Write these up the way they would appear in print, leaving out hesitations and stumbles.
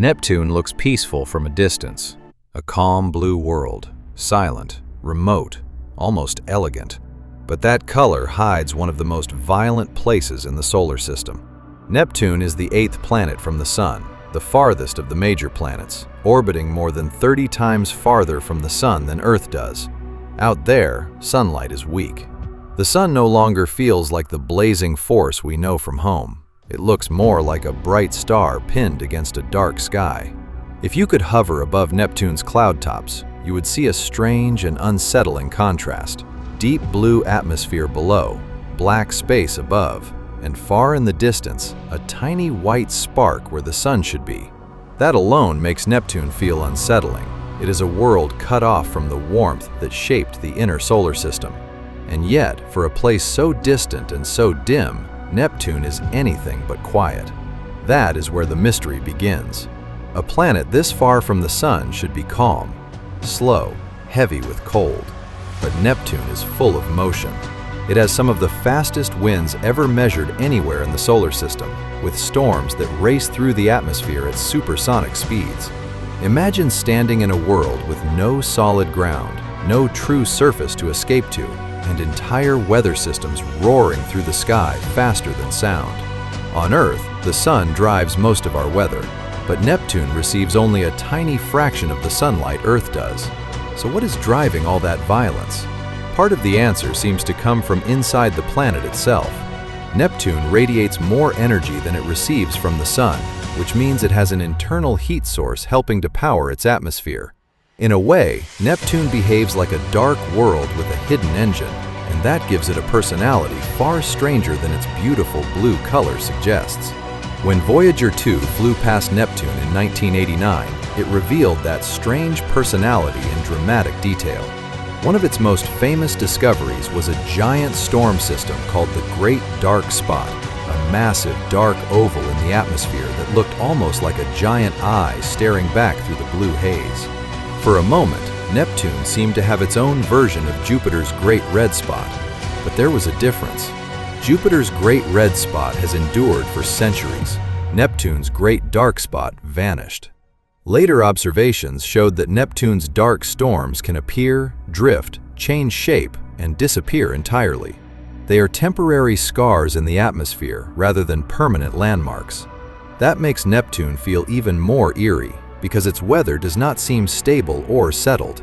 Neptune looks peaceful from a distance. A calm blue world, silent, remote, almost elegant. But that color hides one of the most violent places in the solar system. Neptune is the 8th planet from the Sun, the farthest of the major planets, orbiting more than 30 times farther from the Sun than Earth does. Out there, sunlight is weak. The Sun no longer feels like the blazing force we know from home. It looks more like a bright star pinned against a dark sky. If you could hover above Neptune's cloud tops, you would see a strange and unsettling contrast. Deep blue atmosphere below, black space above, and far in the distance, a tiny white spark where the Sun should be. That alone makes Neptune feel unsettling. It is a world cut off from the warmth that shaped the inner solar system. And yet, for a place so distant and so dim, Neptune is anything but quiet. That is where the mystery begins. A planet this far from the Sun should be calm, slow, heavy with cold. But Neptune is full of motion. It has some of the fastest winds ever measured anywhere in the solar system, with storms that race through the atmosphere at supersonic speeds. Imagine standing in a world with no solid ground, no true surface to escape to, and entire weather systems roaring through the sky faster than sound. On Earth, the Sun drives most of our weather, but Neptune receives only a tiny fraction of the sunlight Earth does. So what is driving all that violence? Part of the answer seems to come from inside the planet itself. Neptune radiates more energy than it receives from the Sun, which means it has an internal heat source helping to power its atmosphere. In a way, Neptune behaves like a dark world with a hidden engine, and that gives it a personality far stranger than its beautiful blue color suggests. When Voyager 2 flew past Neptune in 1989, it revealed that strange personality in dramatic detail. One of its most famous discoveries was a giant storm system called the Great Dark Spot, a massive dark oval in the atmosphere that looked almost like a giant eye staring back through the blue haze. For a moment, Neptune seemed to have its own version of Jupiter's Great Red Spot, but there was a difference. Jupiter's Great Red Spot has endured for centuries. Neptune's Great Dark Spot vanished. Later observations showed that Neptune's dark storms can appear, drift, change shape, and disappear entirely. They are temporary scars in the atmosphere rather than permanent landmarks. That makes Neptune feel even more eerie, because its weather does not seem stable or settled.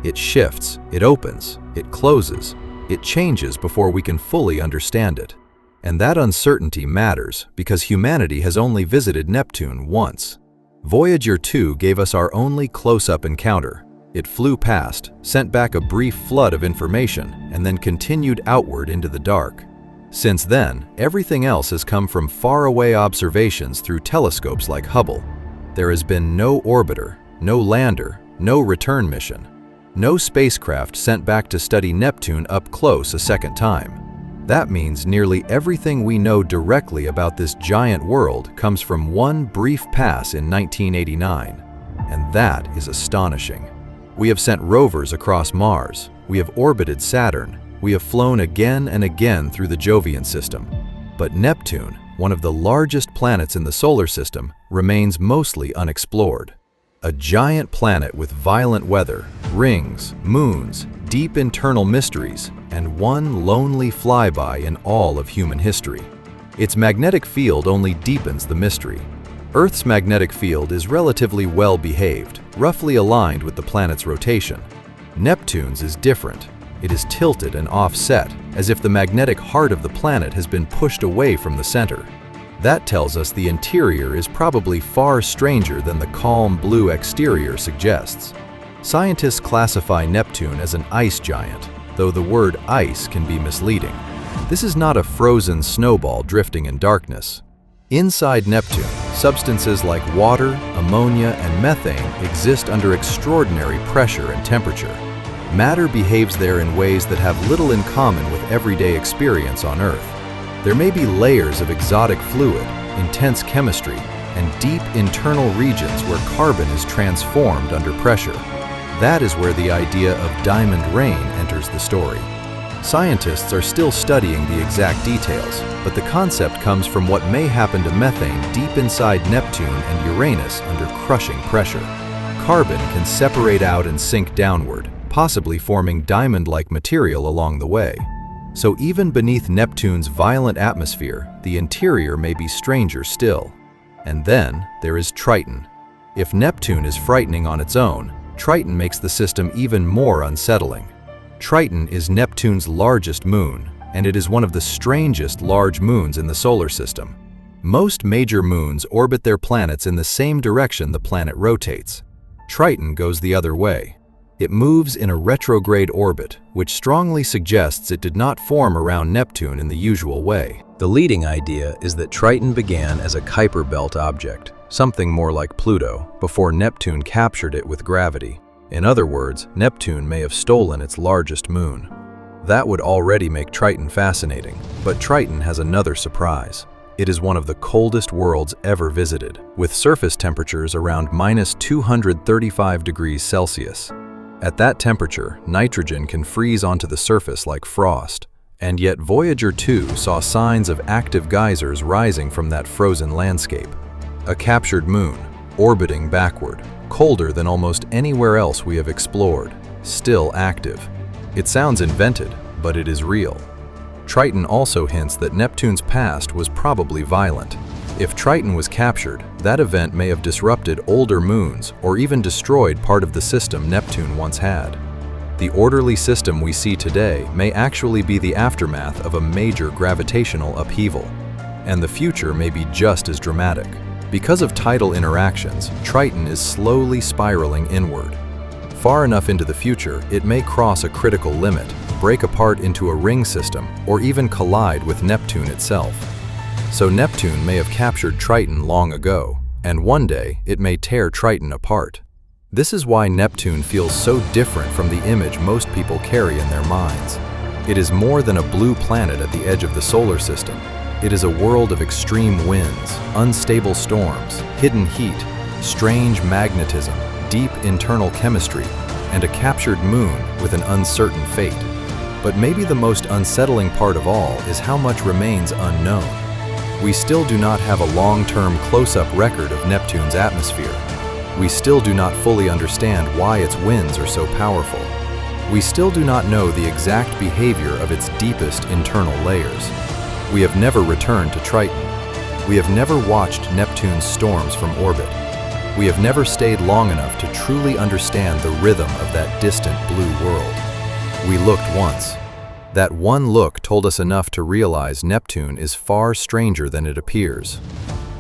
It shifts, it opens, it closes, it changes before we can fully understand it. And that uncertainty matters because humanity has only visited Neptune once. Voyager 2 gave us our only close-up encounter. It flew past, sent back a brief flood of information, and then continued outward into the dark. Since then, everything else has come from faraway observations through telescopes like Hubble. There has been no orbiter, no lander, no return mission. No spacecraft sent back to study Neptune up close a second time. That means nearly everything we know directly about this giant world comes from one brief pass in 1989. And that is astonishing. We have sent rovers across Mars. We have orbited Saturn. We have flown again and again through the Jovian system. But Neptune, one of the largest planets in the solar system, remains mostly unexplored. A giant planet with violent weather, rings, moons, deep internal mysteries, and one lonely flyby in all of human history. Its magnetic field only deepens the mystery. Earth's magnetic field is relatively well behaved, roughly aligned with the planet's rotation. Neptune's is different. It is tilted and offset, as if the magnetic heart of the planet has been pushed away from the center. That tells us the interior is probably far stranger than the calm blue exterior suggests. Scientists classify Neptune as an ice giant, though the word ice can be misleading. This is not a frozen snowball drifting in darkness. Inside Neptune, substances like water, ammonia, and methane exist under extraordinary pressure and temperature. Matter behaves there in ways that have little in common with everyday experience on Earth. There may be layers of exotic fluid, intense chemistry, and deep internal regions where carbon is transformed under pressure. That is where the idea of diamond rain enters the story. Scientists are still studying the exact details, but the concept comes from what may happen to methane deep inside Neptune and Uranus under crushing pressure. Carbon can separate out and sink downward, possibly forming diamond-like material along the way. So even beneath Neptune's violent atmosphere, the interior may be stranger still. And then there is Triton. If Neptune is frightening on its own, Triton makes the system even more unsettling. Triton is Neptune's largest moon, and it is one of the strangest large moons in the solar system. Most major moons orbit their planets in the same direction the planet rotates. Triton goes the other way. It moves in a retrograde orbit, which strongly suggests it did not form around Neptune in the usual way. The leading idea is that Triton began as a Kuiper belt object, something more like Pluto, before Neptune captured it with gravity. In other words, Neptune may have stolen its largest moon. That would already make Triton fascinating, but Triton has another surprise. It is one of the coldest worlds ever visited, with surface temperatures around -235 degrees Celsius. At that temperature, nitrogen can freeze onto the surface like frost, and yet Voyager 2 saw signs of active geysers rising from that frozen landscape. A captured moon, orbiting backward, colder than almost anywhere else we have explored, still active. It sounds invented, but it is real. Triton also hints that Neptune's past was probably violent. If Triton was captured, that event may have disrupted older moons or even destroyed part of the system Neptune once had. The orderly system we see today may actually be the aftermath of a major gravitational upheaval, and the future may be just as dramatic. Because of tidal interactions, Triton is slowly spiraling inward. Far enough into the future, it may cross a critical limit, break apart into a ring system, or even collide with Neptune itself. So Neptune may have captured Triton long ago, and one day it may tear Triton apart. This is why Neptune feels so different from the image most people carry in their minds. It is more than a blue planet at the edge of the solar system. It is a world of extreme winds, unstable storms, hidden heat, strange magnetism, deep internal chemistry, and a captured moon with an uncertain fate. But maybe the most unsettling part of all is how much remains unknown. We still do not have a long-term close-up record of Neptune's atmosphere. We still do not fully understand why its winds are so powerful. We still do not know the exact behavior of its deepest internal layers. We have never returned to Triton. We have never watched Neptune's storms from orbit. We have never stayed long enough to truly understand the rhythm of that distant blue world. We looked once. That one look told us enough to realize Neptune is far stranger than it appears.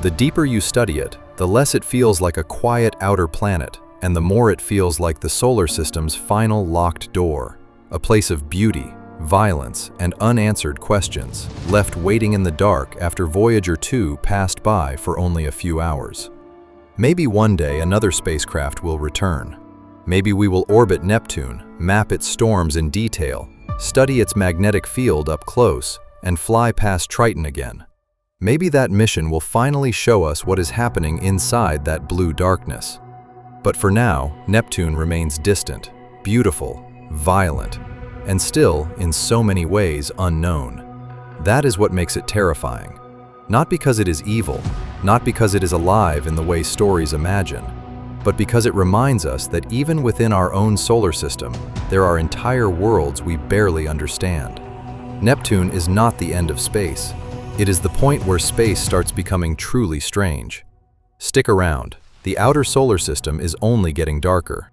The deeper you study it, the less it feels like a quiet outer planet, and the more it feels like the solar system's final locked door, a place of beauty, violence, and unanswered questions, left waiting in the dark after Voyager 2 passed by for only a few hours. Maybe one day another spacecraft will return. Maybe we will orbit Neptune, map its storms in detail, study its magnetic field up close, and fly past Triton again. Maybe that mission will finally show us what is happening inside that blue darkness. But for now, Neptune remains distant, beautiful, violent, and still, in so many ways, unknown. That is what makes it terrifying. Not because it is evil, not because it is alive in the way stories imagine, but because it reminds us that even within our own solar system, there are entire worlds we barely understand. Neptune is not the end of space. It is the point where space starts becoming truly strange. Stick around. The outer solar system is only getting darker.